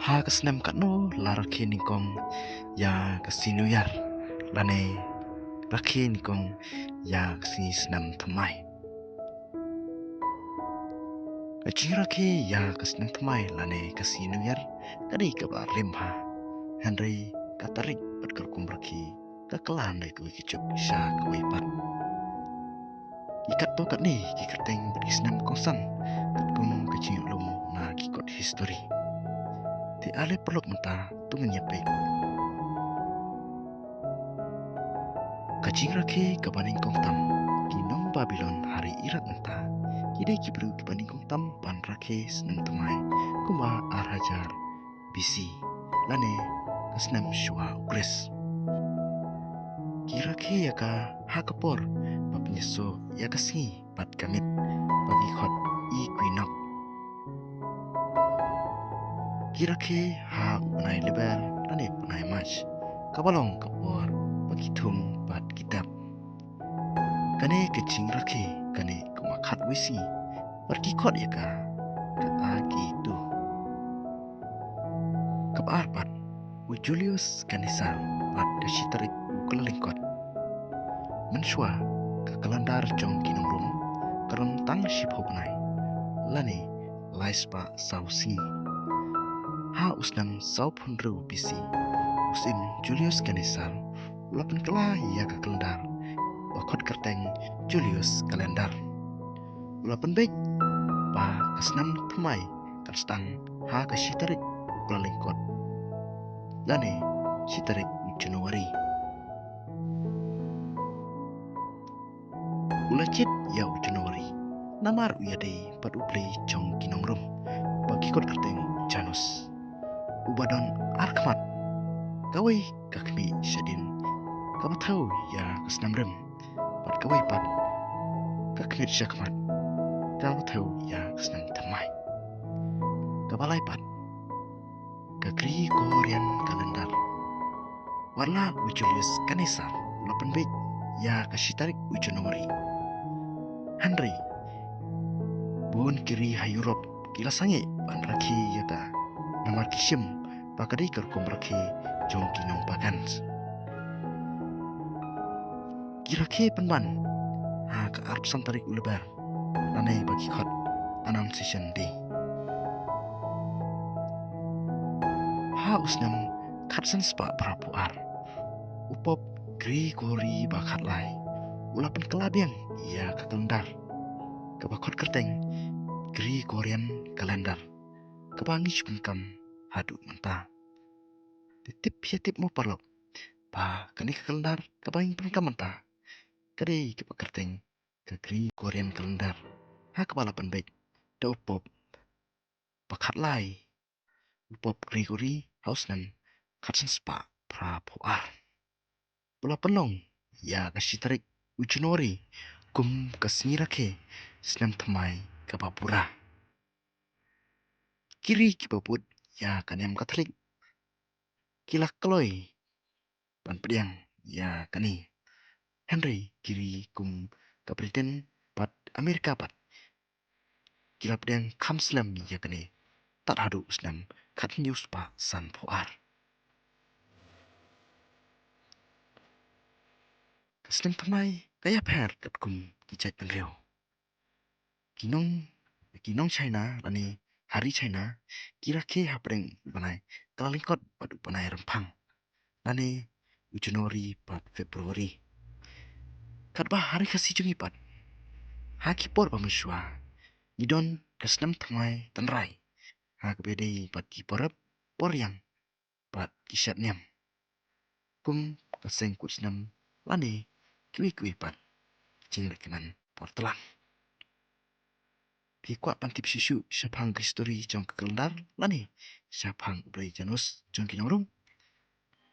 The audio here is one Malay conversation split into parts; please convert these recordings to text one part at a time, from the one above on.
Ha kasnem katno la rakhe nikong ya kasi New Year lane rakhe nikong ya kasi snam thamai. Kaching rakhe ya kasnem thamai lane kasi New Year kadi kaba rimha. Henry katarik berker kum rakhe kakalan dai kui kichup sha kui pat. Ikat to kat ni kikerteng berkisnam kongsan kat kum kaching lum na kikot history. Ti ale perlok menta tungen yapek. Kaching rakhe kabaning kong tam kinong Babylon hari irat enta kidai kibru kabaning kong tam pan rakhe senam tamai kuma arhajar BC lane kasnam shua ukres kirakhe yaka hakapor papnyeso yakasngi pat kamit bagi khot I kuinok kirakhe ha unai lebar lane punai mach kabalong kapor bagi thum pat kitab kane keching rakhe kane kumakhat wisi pergi khot yaka ka agi tu kabar pat u Julius Caesar pat kashitarik ukelingkot menshua ka kalendar jong kinungrum karon tang shiphognai lani laispa sausi ha usnam sauphunru bisi usim Julius Caesar ulapan kala ya ka kalendar wakot kerteng Julius kalendar ulapan baik pa kasnam pemai kanstang ha ka shitarik ukelingkot lani shitarik Januari ulacit ya Januari namar uyade pat uplay jong kinongrum bagi kot kerteng Janus ubadon arkmat kawai kakmi syadin kabatau ya kasnamrem pat kawai pat kakmir syakmat kabatau ya kasnam tamai kabalai pat kakri Gregorian kalendar warna Julius Caesar ulapan baik ya kasitarik Januari Henry bun kiri ha Europe kila sange pan rakhi yata namar kishim pakadai kerkom rakhi jong kinong pagans kirakhe penban ha ka arp santarik ulebar lanai bagi khot annunciation day ha usnam khatsan spa prapuar upop Gregory bakhat lai ulapan kelabiang ya ka kalendar kabakot kerteng Gregorian kalendar kabangi kam hadu menta titip tip mo parlok pa kani ka kalendar kabangi kam menta kadai ka pakerteng ka Gregorian kalendar ha kabalapan baik da upop bakhat lai upop Gregory hausnan khatsan spa prapuar Pula penong ya kasitarik Januari kum kasni rakhe senam thamai kapapura kiri kipaput ya kanyam Katolik kilak kaloi pan pediang ya kani Henry kiri kum ka Britain pat Amerika pat kilap pediang kamslam ya kani tat hadu senam khat news pa san puar senam thamai kaya pher kat kum kichat pengleo kinong kinong China lani hari China kirakhe hapreng banai kalingkot padu banai rempang lani Januari pat Februari katba hari kasi jungi pat haki por pamishwa idon kasnam thamai tanrai ha kabede pat ki porap por yang pat kishat nyam kum kaseng kuchnam lani kiwi pat jing rekenan portelan Pikwa pantip susu syapang histori jong kekeldar lani syapang blai Janus jong kinongrum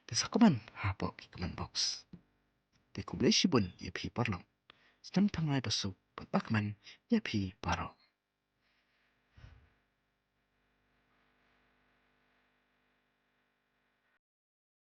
tesakuman hapok kikaman box te kublai shibun ya pi parlong senam thangai basu pat bakman ya pi paro